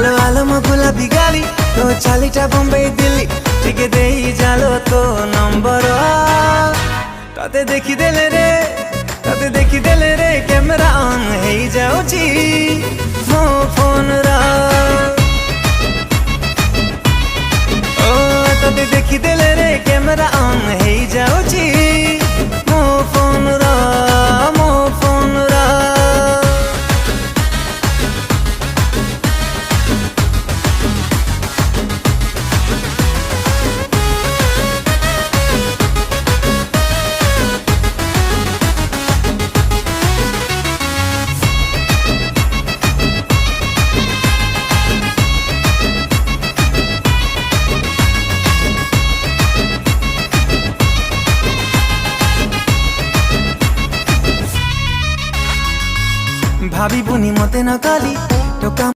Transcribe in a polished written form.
आलो आलो मो गुलाबी गाली तो चालीटा बम्बई दिल्ली टिके देई जालो तो नंबर ताते देखी देले रे कैमरा ऑन हेई जाउची मो फोन रा ओ ताते देखी देले रे कैमरा ऑन हेई जाउची मो फोन रा भाभी बुनी मते न काली टोका